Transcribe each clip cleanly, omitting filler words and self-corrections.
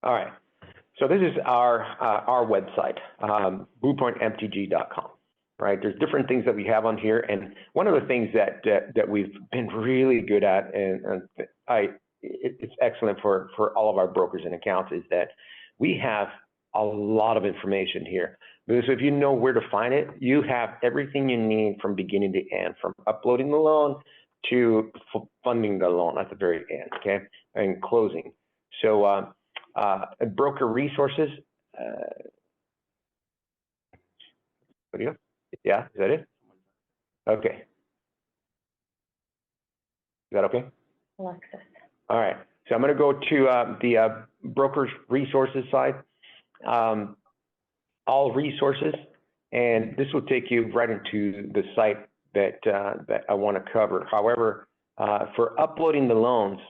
All right. So this is our website, bluepointmtg.com. Right. There's different things that we have on here, and one of the things that we've been really good at, and it's excellent for all of our brokers and accounts, is that we have a lot of information here. Because if you know where to find it, you have everything you need from beginning to end, from uploading the loan to funding the loan at the very end, okay, and closing. So broker resources. Video? Yeah, is that it? Okay. Is that okay? Alexis. All right. So I'm going to go to the brokers resources side. All resources, and this will take you right into the site that I want to cover. However, for uploading the loans,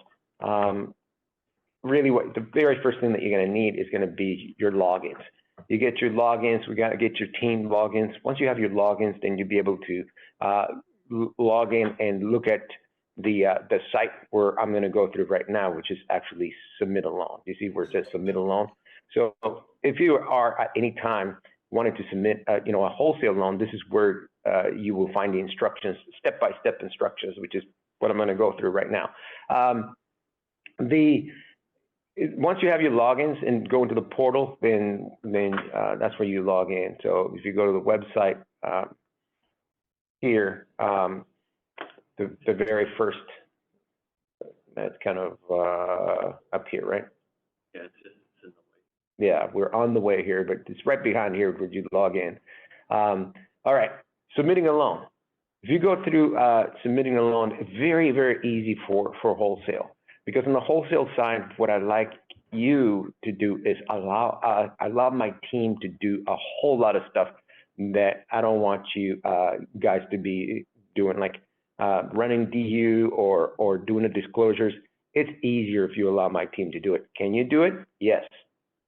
really the very first thing that you're going to need is going to be your logins. You get your logins, we got to get your team logins. Once you have your logins, then you'll be able to log in and look at the site where I'm going to go through right now, which is actually submit a loan. You see where it says submit a loan? So if you are at any time wanting to submit a wholesale loan, this is where you will find the instructions, step-by-step instructions, which is what I'm going to go through right now. Once you have your logins and go into the portal, then that's where you log in. So if you go to the website here, the very first, that's kind of up here, right? Yeah, it's in the way. Yeah, we're on the way here, but it's right behind here where you log in. All right, submitting a loan. If you go through submitting a loan, it's very, very easy for wholesale. Because on the wholesale side, what I'd like you to do is allow my team to do a whole lot of stuff that I don't want you guys to be doing, like running DU or doing the disclosures. It's easier if you allow my team to do it. Can you do it? Yes.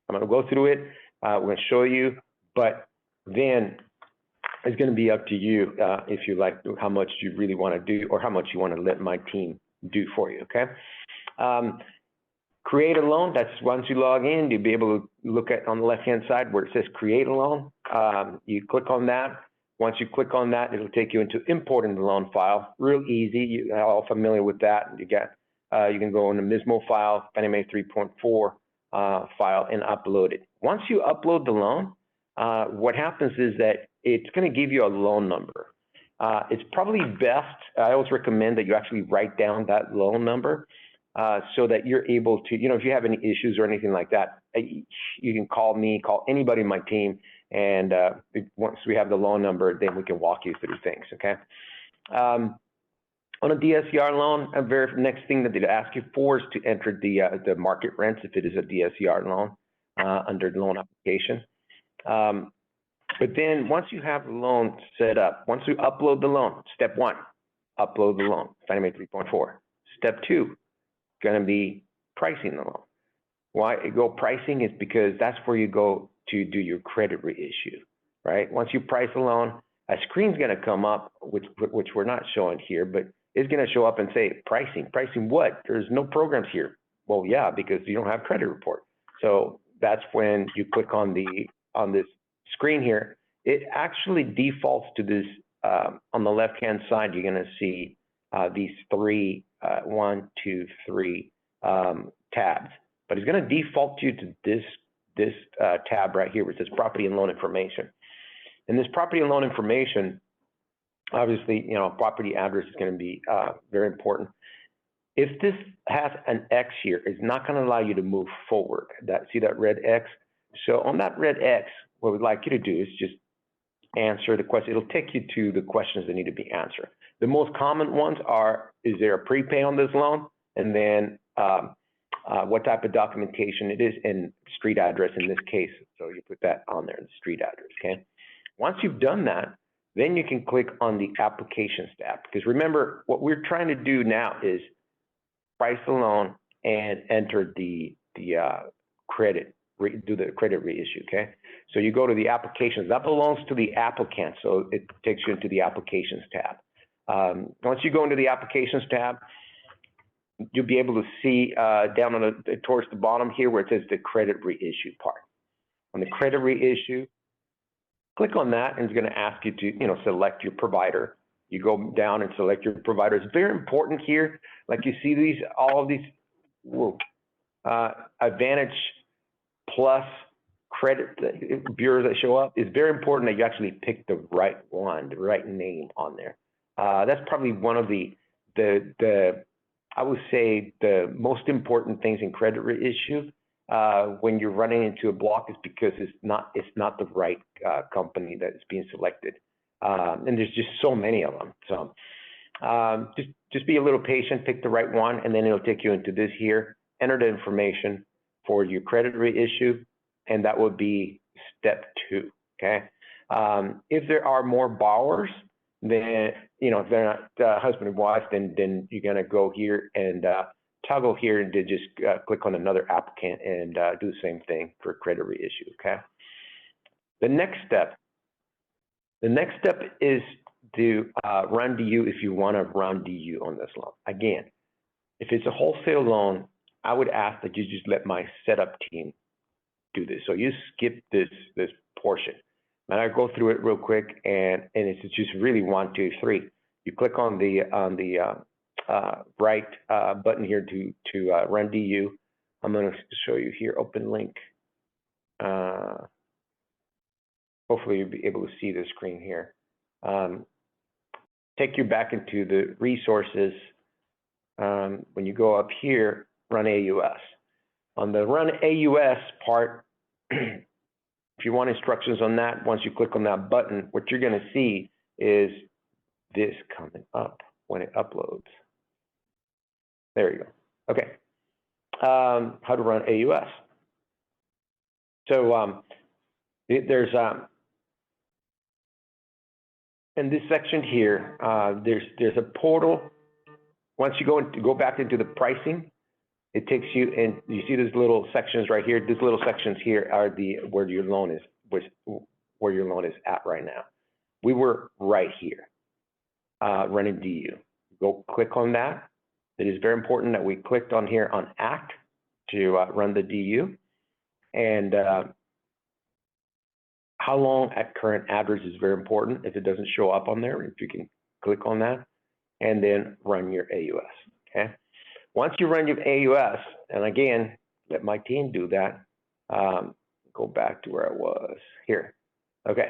I'm going to go through it. We're going to show you, but then it's going to be up to you if you like how much you really want to do or how much you want to let my team do for you, okay? Create a loan. That's once you log in, you'll be able to look at on the left-hand side where it says create a loan. You click on that. Once you click on that, it'll take you into importing the loan file. Real easy. You're all familiar with that. You can go in the MISMO file, Fannie Mae 3.4 file, and upload it. Once you upload the loan, what happens is that it's going to give you a loan number. It's probably best, I always recommend that you actually write down that loan number so that you're able to, if you have any issues or anything like that, you can call me, call anybody in my team, and once we have the loan number, then we can walk you through things, okay? On a DSCR loan, a very next thing that they'd ask you for is to enter the market rents if it is a DSCR loan under the loan application. But then once you have the loan set up, once you upload the loan, step one, upload the loan, Fannie Mae 3.4. Step two, going to be pricing the loan. Why you go pricing is because that's where you go to do your credit reissue, right? Once you price a loan, a screen's going to come up, which we're not showing here, but it's going to show up and say pricing. Pricing what? There's no programs here. Well, yeah, because you don't have credit report. So that's when you click on this screen here. It actually defaults to this on the left-hand side. You're going to see these three, 1, 2, 3 tabs, but it's going to default you to this tab right here, which says property and loan information. And this property and loan information, obviously, property address is going to be very important. If this has an X here, it's not going to allow you to move forward. See that red X? So on that red X, what we'd like you to do is just answer the question. It'll take you to the questions that need to be answered. The most common ones are, is there a prepay on this loan? And then what type of documentation it is, and street address in this case. So you put that on there, the street address, okay? Once you've done that, then you can click on the applications tab. Because remember, what we're trying to do now is price the loan and enter the credit, do the credit reissue, okay? So you go to the applications. That belongs to the applicant, so it takes you into the applications tab. Once you go into the applications tab, you'll be able to see down on towards the bottom here where it says the credit reissue part. On the credit reissue, click on that, and it's going to ask you to, select your provider. You go down and select your provider. It's very important here. Like you see all of these Advantage Plus credit bureaus that show up. It's very important that you actually pick the right one, the right name on there. That's probably one of the I would say the most important things in credit reissue when you're running into a block is because it's not the right company that is being selected, and there's just so many of them. So just be a little patient, pick the right one, and then it'll take you into this here. Enter the information for your credit reissue, and that would be step 2. Okay. If there are more borrowers, then if they're not husband and wife, then you're gonna go here and toggle here and just click on another applicant and do the same thing for credit reissue. Okay. The next step is to run DU if you want to run DU on this loan. Again, if it's a wholesale loan, I would ask that you just let my setup team do this. So you skip this portion. And I'll go through it real quick, and it's just really 1, 2, 3. You click on the right button here to run DU. I'm going to show you here, open link. Hopefully you'll be able to see the screen here. Take you back into the resources. When you go up here, run AUS. On the run AUS part, if you want instructions on that, once you click on that button, what you're going to see is this coming up when it uploads. There you go. Okay. How to run AUS. So there's in this section here, there's a portal. Once you go back into the pricing, it takes you in. You see these little sections right here. These little sections here are where your loan is, where your loan is at right now. We were right here, running DU. Go click on that. It is very important that we clicked on here on Act to run the DU, and how long at current address is very important. If it doesn't show up on there, if you can click on that, and then run your AUS. Okay. Once you run your AUS, and again, let my team do that. Go back to where I was here. Okay.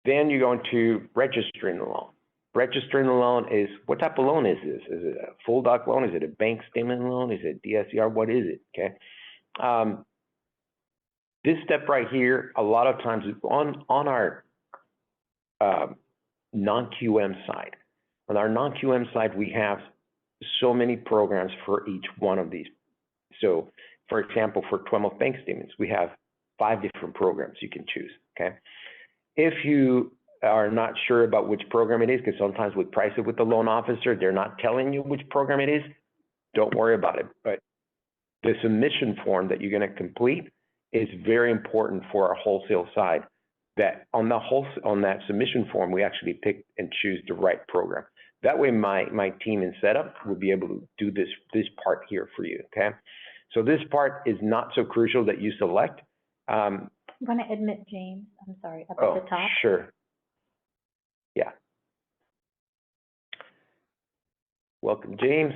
Then you're going to registering the loan. Registering the loan is, what type of loan is this? Is it a full doc loan? Is it a bank statement loan? Is it DSCR? What is it? Okay. This step right here, a lot of times on our non-QM side. On our non-QM side, we have so many programs for each one of these. So, for example, for 12-month bank statements, we have 5 different programs you can choose, okay? If you are not sure about which program it is, because sometimes we price it with the loan officer, they're not telling you which program it is, don't worry about it. But the submission form that you're going to complete is very important for our wholesale side. That on that submission form, we actually pick and choose the right program. That way, my team in setup will be able to do this part here for you. Okay, so this part is not so crucial that you select. I'm going to admit James. I'm sorry, up at the top. Sure. Yeah. Welcome, James.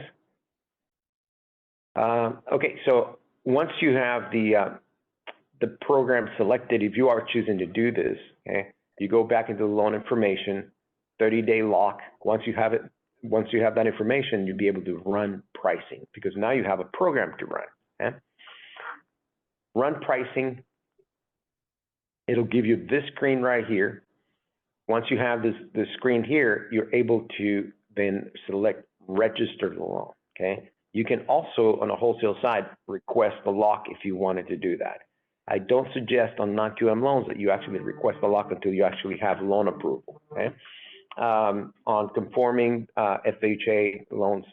Okay, so once you have the program selected, if you are choosing to do this, okay, you go back into the loan information, 30-day lock. Once you have that information, you'll be able to run pricing because now you have a program to run. Okay? Run pricing. It'll give you this screen right here. Once you have this screen here, you're able to then select register the loan. Okay. You can also, on a wholesale side, request the lock if you wanted to do that. I don't suggest on non-QM loans that you actually request the lock until you actually have loan approval. Okay. On conforming FHA loans,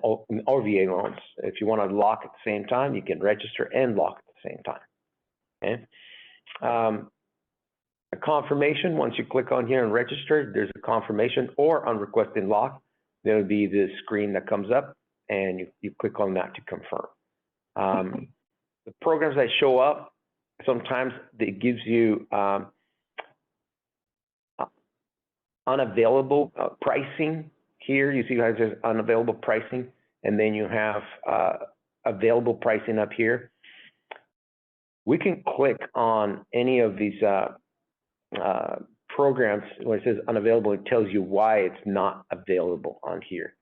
OVA loans, if you want to lock at the same time, you can register and lock at the same time. Okay. a confirmation. Once you click on here and register, there's a confirmation, or on request and lock, there'll be this screen that comes up, and you click on that to confirm. The programs that show up, sometimes it gives you unavailable pricing. Here you see guys, there's unavailable pricing, and then you have available pricing up here. We can click on any of these programs where it says unavailable. It tells you why it's not available on here.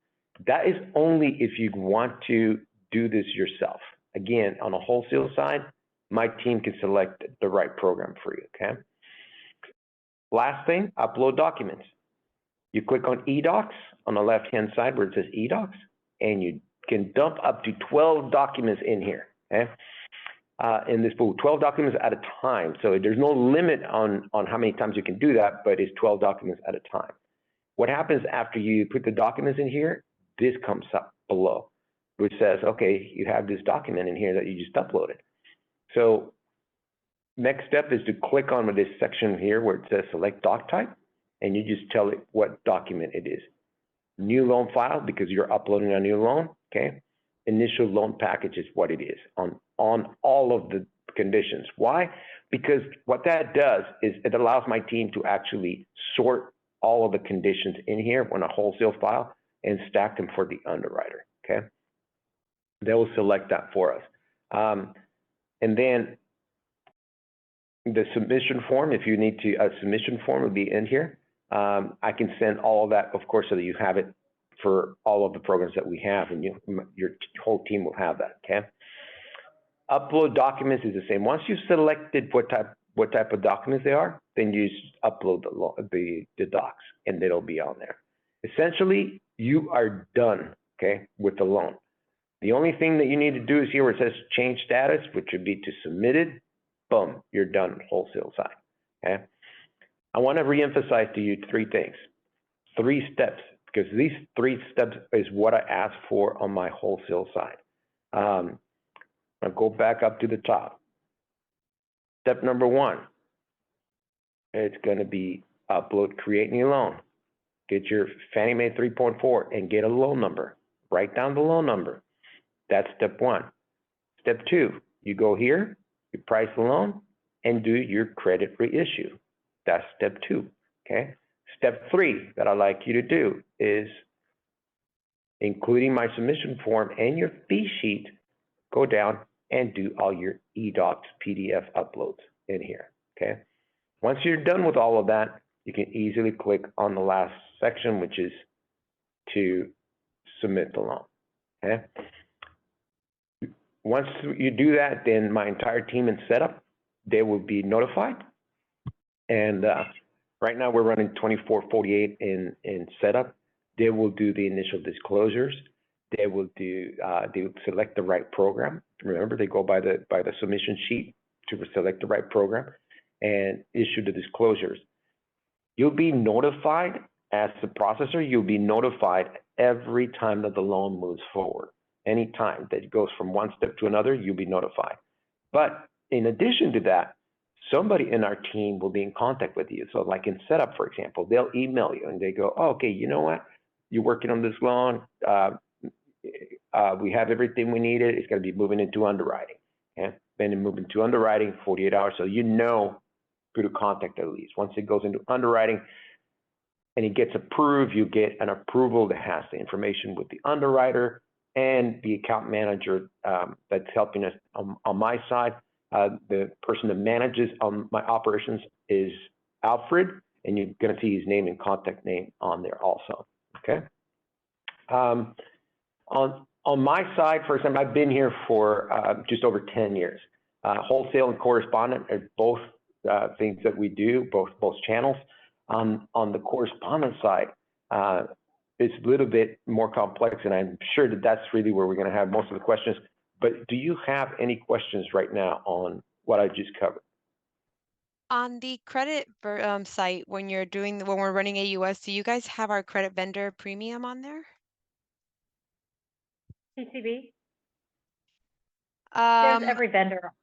That is only if you want to do this yourself. Again, on a wholesale side, my team can select the right program for you, okay? Last thing, upload documents. You click on eDocs on the left-hand side where it says eDocs, and you can dump up to 12 documents in here, okay? In this pool, 12 documents at a time. So there's no limit on how many times you can do that, but it's 12 documents at a time. What happens after you put the documents in here, this comes up below, which says, okay, you have this document in here that you just uploaded. So next step is to click on this section here where it says select doc type, and you just tell it what document it is. New loan file, because you're uploading a new loan, okay? Initial loan package is what it is on all of the conditions. Why? Because what that does is it allows my team to actually sort all of the conditions in here on a wholesale file and stack them for the underwriter, okay? They will select that for us. And then the submission form, if you need to, a submission form will be in here. I can send all of that, of course, so that you have it for all of the programs that we have, and your whole team will have that, okay? Upload documents is the same. Once you've selected what type of documents they are, then you just upload the docs, and it'll be on there. Essentially, you are done, okay, with the loan. The only thing that you need to do is here where it says change status, which would be to submitted. Boom, you're done wholesale side, okay? I want to reemphasize to you 3 things, 3 steps, because these 3 steps is what I asked for on my wholesale side. I'll go back up to the top. Step number 1, it's going to be upload, create new loan. Get your Fannie Mae 3.4 and get a loan number. Write down the loan number. That's step 1. Step 2, you go here, you price the loan, and do your credit reissue. That's step 2, okay? Step 3 that I'd like you to do is, including my submission form and your fee sheet, go down and do all your eDocs PDF uploads in here, okay? Once you're done with all of that, you can easily click on the last section, which is to submit the loan, okay? Once you do that, then my entire team in setup, they will be notified. And right now we're running 24/48 in setup. They will do the initial disclosures. They will select the right program. Remember, they go by the submission sheet to select the right program and issue the disclosures. You'll be notified as the processor. You'll be notified every time that the loan moves forward. Any time that it goes from one step to another, you'll be notified. But in addition to that, somebody in our team will be in contact with you. So like in setup, for example, they'll email you and they go, oh, okay, you know what? You're working on this loan. We have everything we needed. It's going to be moving into underwriting. Okay? Then it moves into underwriting 48 hours. So you know who to contact at least. Once it goes into underwriting and it gets approved, you get an approval that has the information with the underwriter and the account manager that's helping us on my side. The person that manages on my operations is Alfred, and you're going to see his name and contact name on there also, okay? On my side, for example, I've been here for just over 10 years. Wholesale and correspondent are both things that we do, both channels. On the correspondent side, it's a little bit more complex, and I'm sure that that's really where we're going to have most of the questions. But do you have any questions right now on what I just covered? On the credit site, when we're running AUS, do you guys have our credit vendor premium on there? CCB, there's Um, every vendor.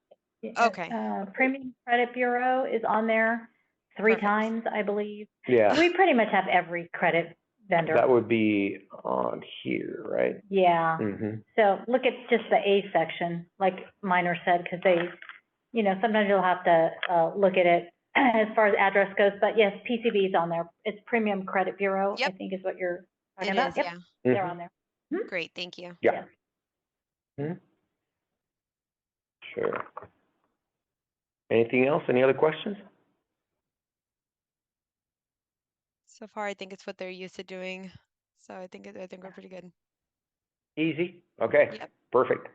okay. Premium Credit Bureau is on there. 3 Perfect. times, I believe. Yeah, We pretty much have every credit vendor. that would be on here, right? Yeah. Mm-hmm. So look at just the A section, like Mynor said, because they, sometimes you'll have to look at it as far as address goes. But yes, PCB is on there. It's Premium Credit Bureau, I Yep. think is what you're talking It about. is, Yep, yeah. they're on there. Mhm. Great, thank you. Yeah. Yes. Mhm. Sure. Anything else? Any other questions? So far, I think it's what they're used to doing. So I think we're pretty good. Easy? Okay, Yep. perfect.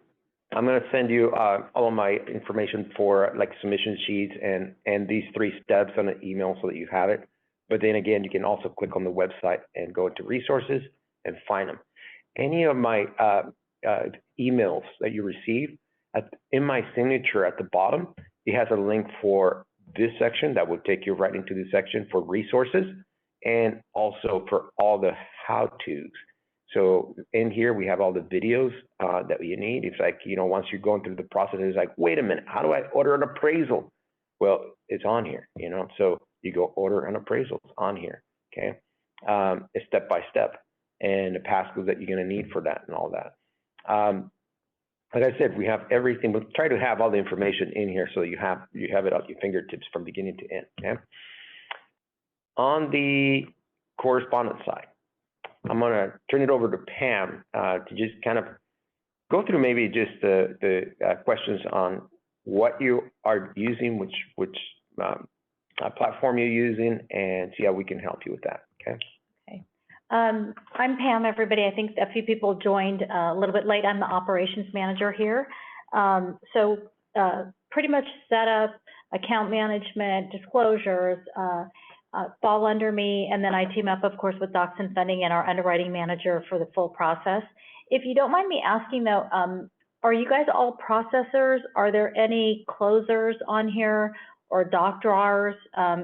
I'm gonna send you, all of my information for like submission sheets and these 3 steps on an email so that you have it. But then again, you can also click on the website and go into resources and find them. Any of my, emails that you receive, in my signature at the bottom, it has a link for this section that will take you right into the section for resources and also for all the how-tos. So in here, we have all the videos that you need. It's like, once you're going through the process, it's like, wait a minute, how do I order an appraisal? Well, it's on here, so you go order an appraisal, it's on here, okay? It's step by step and the passcodes that you're gonna need for that and all that. Like I said, we have everything. We'll try to have all the information in here so you have it at your fingertips from beginning to end, okay? On the correspondence side, I'm gonna turn it over to Pam to just kind of go through maybe just the questions on what you are using, which platform you're using, and see how we can help you with that, okay? Okay. I'm Pam, everybody. I think a few people joined a little bit late. I'm the operations manager here. So pretty much setup, account management, disclosures, fall under me, and then I team up, of course, with Docs and Funding and our underwriting manager for the full process. If you don't mind me asking, though, are you guys all processors? Are there any closers on here or doc drawers?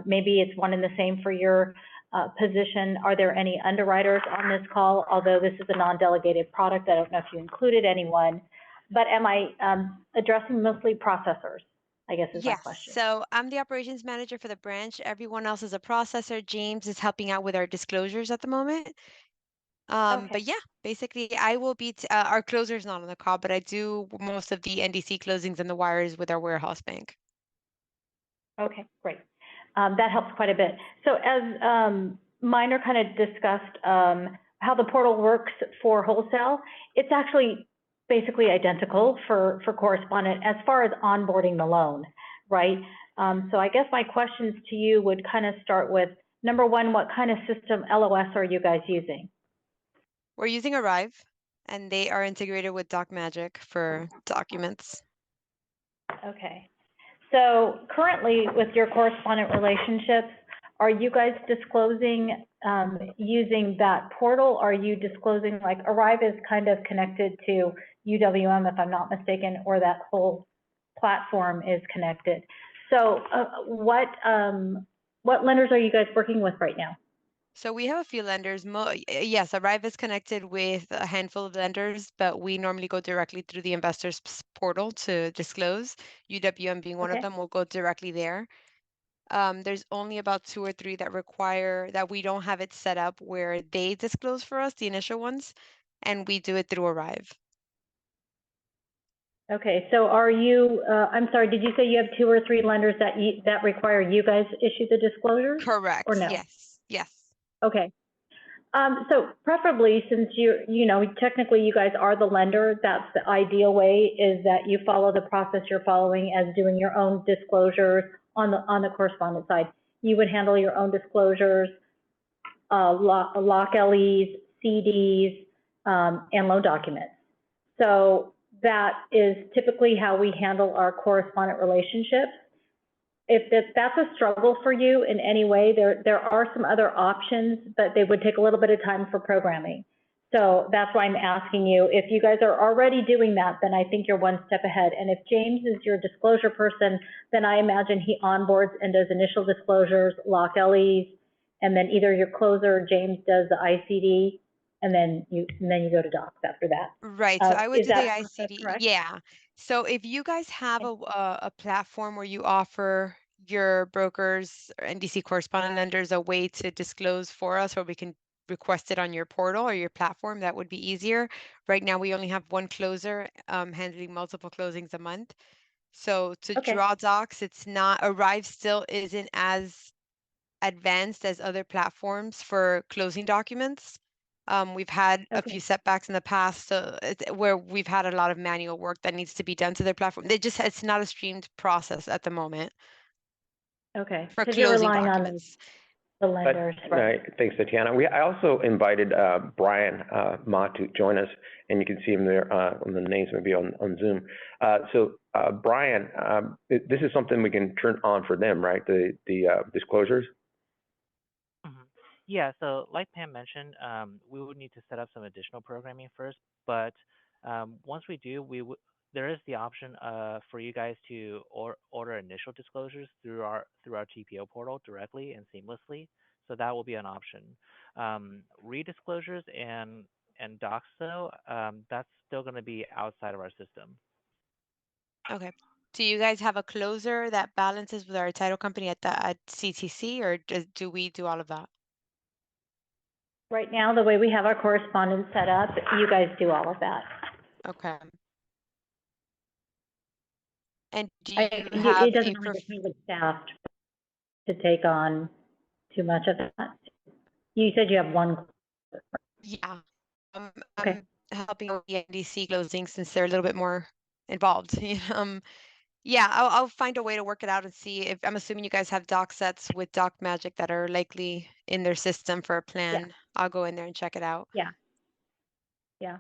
Maybe it's one and the same for your position. Are there any underwriters on this call? Although this is a non-delegated product, I don't know if you included anyone, but am I addressing mostly processors, I guess is my Yes. question. So I'm the operations manager for the branch. Everyone else is a processor. James is helping out with our disclosures at the moment. Okay. But yeah, basically I will be, our closer's not on the call, but I do most of the NDC closings and the wires with our warehouse bank. Okay, great. That helps quite a bit. So as Mynor kind of discussed how the portal works for wholesale, it's actually basically identical for correspondent as far as onboarding the loan, right? So I guess my questions to you would kind of start with, number one, what kind of system LOS are you guys using? We're using Arrive, and they are integrated with DocMagic for documents. Okay. So currently with your correspondent relationships, are you guys disclosing using that portal? Are you disclosing, like Arrive is kind of connected to UWM, if I'm not mistaken, or that whole platform is connected. So what lenders are you guys working with right now? So we have a few lenders. Yes, Arrive is connected with a handful of lenders, but we normally go directly through the investors portal to disclose. UWM being one of Okay. them, we'll go directly there. There's only about 2 or 3 that require that we don't have it set up where they disclose for us, the initial ones, and we do it through Arrive. Okay, so are you, I'm sorry, did you say you have 2 or 3 lenders that require you guys issue the disclosures? Correct. Or no? Yes. Yes. Okay. So preferably, since technically you guys are the lender, that's the ideal way, is that you follow the process you're following as doing your own disclosures on the correspondent side. You would handle your own disclosures, lock LEs, CDs, and loan documents. So that is typically how we handle our correspondent relationships. If that's a struggle for you in any way, there are some other options, but they would take a little bit of time for programming. So that's why I'm asking you, if you guys are already doing that, then I think you're one step ahead. And if James is your disclosure person, then I imagine he onboards and does initial disclosures, lock LEs, and then either your closer, James, does the ICD, and then you go to docs after that. Right. So I would Is do the that ICD. correct? Yeah. So if you guys have a platform where you offer your brokers or NDC correspondent lenders a way to disclose for us, or we can request it on your portal or your platform, that would be easier. Right now, we only have one closer handling multiple closings a month. So to Okay. draw docs, it's not, Arrive still isn't as advanced as other platforms for closing documents. We've had a few setbacks in the past where we've had a lot of manual work that needs to be done to their platform. It's not a streamed process at the moment Okay, for because you're closing relying on documents. the lenders, right? Thanks, Tatiana. I also invited Brian Ma to join us, and you can see him there on the names maybe on Zoom. Brian, this is something we can turn on for them, right? The disclosures. Mhm. Yeah, so like Pam mentioned, we would need to set up some additional programming first, but once we do, there is the option for you guys to order initial disclosures through our TPO portal directly and seamlessly. So that will be an option. Redisclosures and docs though, that's still going to be outside of our system. Okay. Do you guys have a closer that balances with our title company at CTC, or do we do all of that? Right now, the way we have our correspondence set up, you guys do all of that. Okay. And do It you have doesn't really depend on staff to take on too much of that. You said you have one. Yeah. Okay. I'm helping with the NDC closing since they're a little bit more involved. Yeah, I'll find a way to work it out and see if I'm assuming you guys have doc sets with Doc Magic that are likely in their system for a plan. Yeah. I'll go in there and check it out. Yeah. Yeah.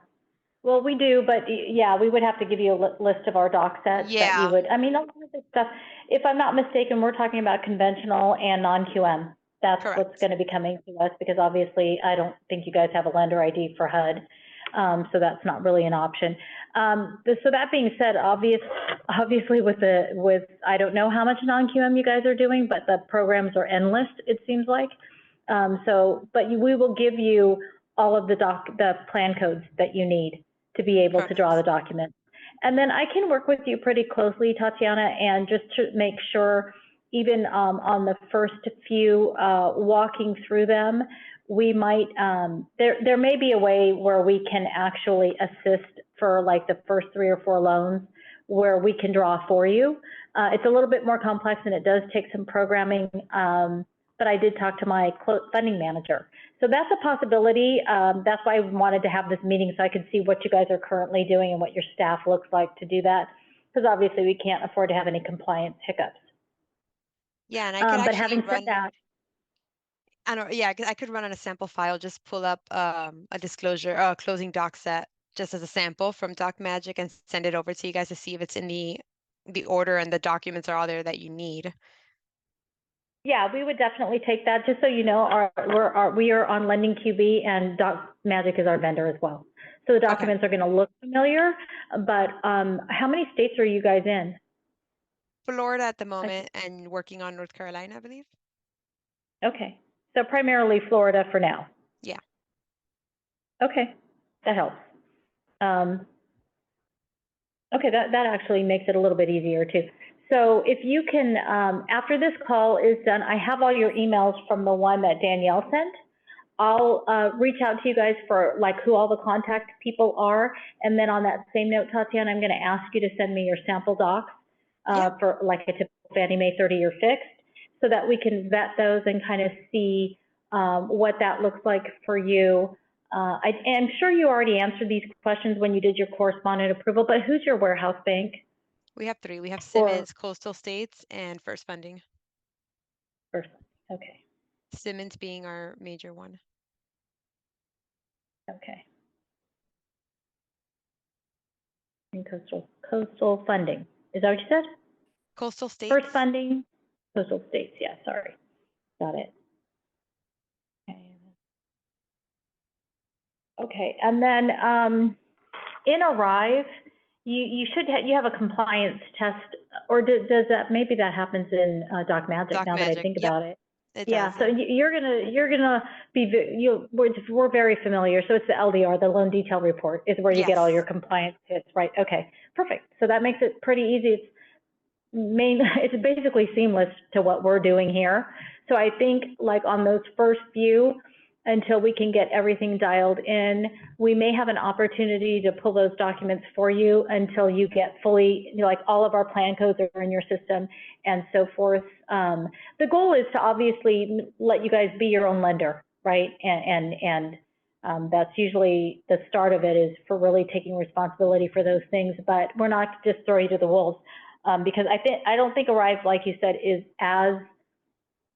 Well, we do, but yeah, we would have to give you a list of our doc sets that you Yeah. would, I mean, a lot of this stuff, if I'm not mistaken, we're talking about conventional and non-QM. That's what's Correct. going to be coming to us because obviously I don't think you guys have a lender ID for HUD. So that's not really an option. So that being said, obviously with I don't know how much non-QM you guys are doing, but the programs are endless, it seems like. But we will give you all of the plan codes that you need to be able to draw the documents. And then I can work with you pretty closely, Tatiana, and just to make sure, even on the first few, walking through them, we might, there may be a way where we can actually assist for like the first 3 or 4 loans where we can draw for you. It's a little bit more complex and it does take some programming, but I did talk to my funding manager. So that's a possibility. That's why I wanted to have this meeting so I could see what you guys are currently doing and what your staff looks like to do that. Because obviously we can't afford to have any compliance hiccups. Yeah, and I could but actually having said run. that, I could run on a sample file, just pull up a disclosure, closing doc set just as a sample from Doc Magic and send it over to you guys to see if it's in the order and the documents are all there that you need. yeah, we would definitely take that. Just so you know, we are on Lending QB and Doc Magic is our vendor as well. So the documents are going to look familiar, but how many states are you guys in? Florida at the moment and working on North Carolina, I believe. Okay, so primarily Florida for now. Yeah. Okay, that helps. Okay, that actually makes it a little bit easier too. So if you can, after this call is done, I have all your emails from the one that Danielle sent. I'll reach out to you guys for like who all the contact people are. And then on that same note, Tatiana, I'm going to ask you to send me your sample docs for like a typical Fannie Mae 30-year fixed so that we can vet those and kind of see what that looks like for you. I'm sure you already answered these questions when you did your correspondent approval, but who's your warehouse bank? We have 3. We have Simmons, Coastal States, and First Funding. First, okay. Simmons being our major one. Okay. And coastal funding. Is that what you said? Coastal States. First Funding, Coastal States. Yeah, sorry. Got it. Okay, and then in Arrive, you have a compliance test, or does that, maybe that happens in Doc Magic now that I think about it. Yeah, so you're gonna be, we're very familiar. So it's the LDR, the loan detail report, is where you get all your compliance hits, right? Okay, perfect. So that makes it pretty easy. it's basically seamless to what we're doing here. So I think like on those first few, until we can get everything dialed in, we may have an opportunity to pull those documents for you until you get fully, you know, like all of our plan codes are in your system and so forth. The goal is to obviously let you guys be your own lender, right? And that's usually the start of it, is for really taking responsibility for those things, but we're not just throw you to the wolves, because I don't think Arrive, like you said, is as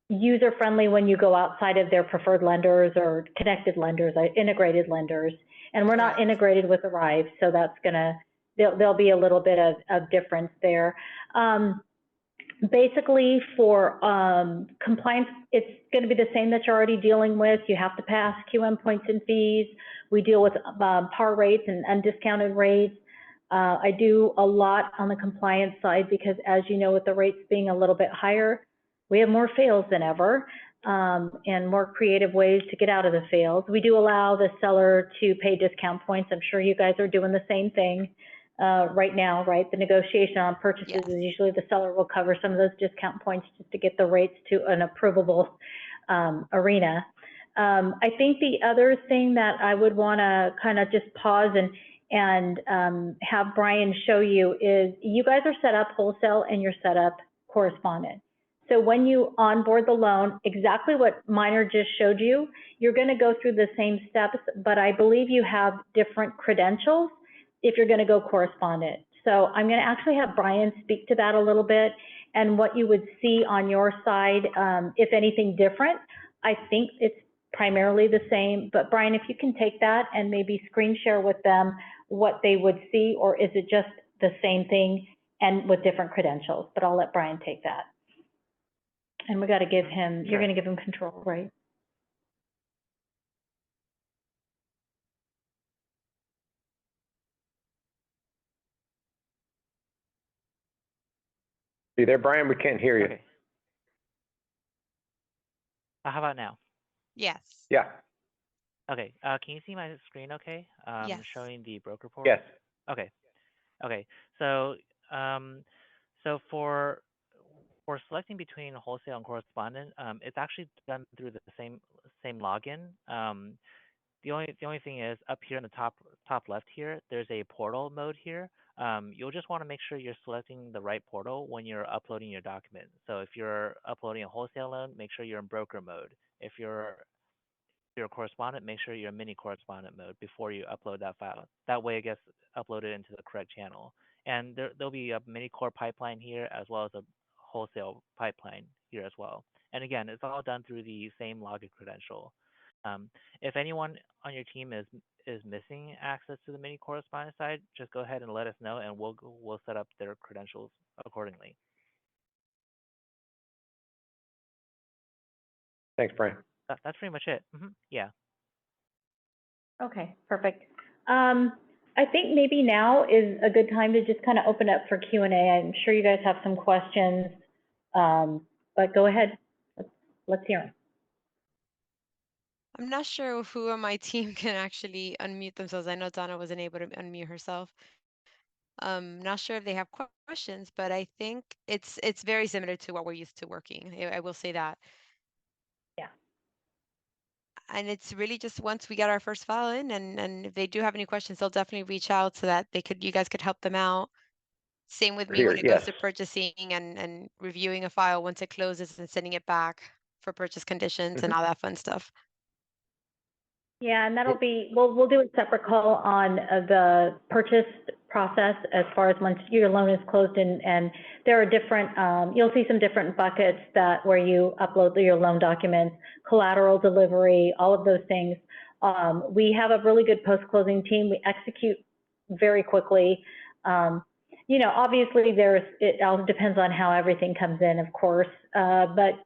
user-friendly when you go outside of their preferred lenders or connected lenders, integrated lenders, and we're not integrated with Arrive, so that's there'll be a little bit of difference there. Basically for compliance, it's going to be the same that you're already dealing with. You have to pass QM points and fees. We deal with par rates and undiscounted rates. I do a lot on the compliance side because, as you know, with the rates being a little bit higher, we have more fails than ever, and more creative ways to get out of the fails. We do allow the seller to pay discount points. I'm sure you guys are doing the same thing right now, right? The negotiation on purchases is usually the seller will cover some of those discount points just to get the rates to an approvable arena. I think the other thing that I would want to kind of just pause and have Brian show you is you guys are set up wholesale and you're set up correspondent. So when you onboard the loan, exactly what Mynor just showed you, you're going to go through the same steps, but I believe you have different credentials if you're going to go correspondent. So I'm going to actually have Brian speak to that a little bit and what you would see on your side, if anything different. I think it's primarily the same, but Brian, if you can take that and maybe screen share with them what they would see, or is it just the same thing and with different credentials? But I'll let Brian take that. And we got to give him, you're going to give him control, right? You there, Brian? We can't hear you. Okay. How about now? Yes. Yeah. Okay. Can you see my screen okay? Yes. Showing the broker portal? Yes. Okay. Okay. So, so for selecting between wholesale and correspondent, it's actually done through the same login. The only thing is up here in the top left here, there's a portal mode here. You'll just want to make sure you're selecting the right portal when you're uploading your document. So if you're uploading a wholesale loan, make sure you're in broker mode. If you're a correspondent, make sure you're in mini correspondent mode before you upload that file. That way it gets uploaded into the correct channel. And there'll be a mini core pipeline here as well as a wholesale pipeline here as well. And again, it's all done through the same login credential. If anyone on your team is missing access to the mini correspondent side, just go ahead and let us know, and we'll set up their credentials accordingly. Thanks, Brian. That's pretty much it. Yeah. Okay, perfect. I think maybe now is a good time to just kind of open up for Q&A. I'm sure you guys have some questions, but go ahead. Let's hear them. I'm not sure who on my team can actually unmute themselves. I know Donna wasn't able to unmute herself. Not sure if they have questions, but I think it's very similar to what we're used to working. I will say that. Yeah. And it's really just once we get our first file in, and if they do have any questions, they'll definitely reach out so that you guys could help them out. Same with me when it goes to purchasing and reviewing a file once it closes and sending it back for purchase conditions and all that fun stuff. Yeah, and that'll be, we'll do a separate call on the purchase process as far as once your loan is closed, and there are different, you'll see some different buckets where you upload your loan documents, collateral delivery, all of those things. We have a really good post-closing team. We execute very quickly. You know, obviously it all depends on how everything comes in, of course, but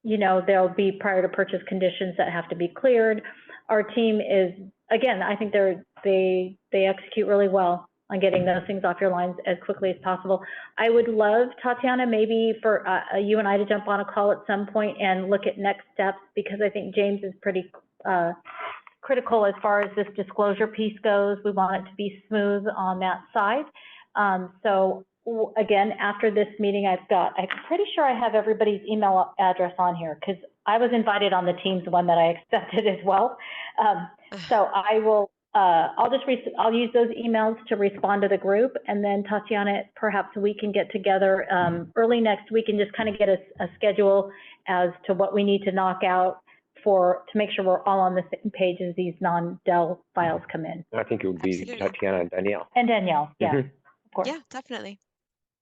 you know, there'll be prior to purchase conditions that have to be cleared. Our team is, again, I think they execute really well on getting those things off your lines as quickly as possible. I would love, Tatiana, maybe for you and I to jump on a call at some point and look at next steps, because I think James is pretty critical as far as this disclosure piece goes. We want it to be smooth on that side. So again, after this meeting, I'm pretty sure I have everybody's email address on here, because I was invited on the Teams one that I accepted as well. So I will, I'll use those emails to respond to the group, and then Tatiana, perhaps we can get together early next week and just kind of get a schedule as to what we need to knock out to make sure we're all on the same page as these non-Dell files come in. I think it would be Absolutely. Tatiana and Danielle. And Danielle, yeah, Mhm. of course. Yeah, definitely.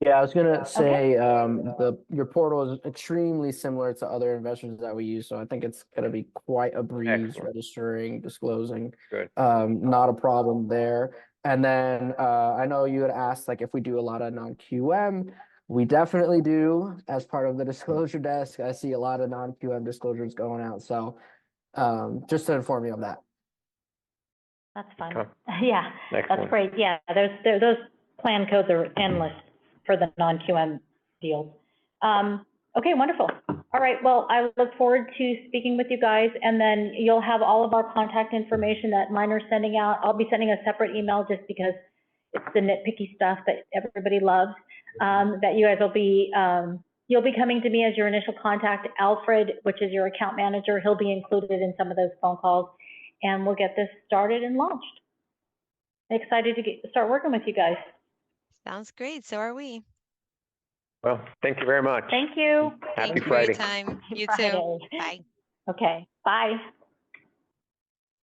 Yeah, I was gonna say, your portal is extremely similar to other investors that we use, so I think it's gonna be quite a breeze Excellent. registering, disclosing. Good. Not a problem there. And then, I know you had asked, like, if we do a lot of non-QM, we definitely do as part of the disclosure desk. I see a lot of non-QM disclosures going out, so, just to inform you of that. That's fun. Okay. Yeah, Excellent. that's great. Yeah, those plan codes are endless for the non-QM deals. Okay, wonderful. All right, well, I look forward to speaking with you guys, and then you'll have all of our contact information that Mynor's sending out. I'll be sending a separate email just because it's the nitpicky stuff that everybody loves, that you guys will be, you'll be coming to me as your initial contact. Alfred, which is your account manager, he'll be included in some of those phone calls, and we'll get this started and launched. Excited to start working with you guys. Sounds great. So are we. Well, thank you very much. Thank you. Happy Thank you Friday. for your time. Happy You Friday. too. Bye. Okay, bye.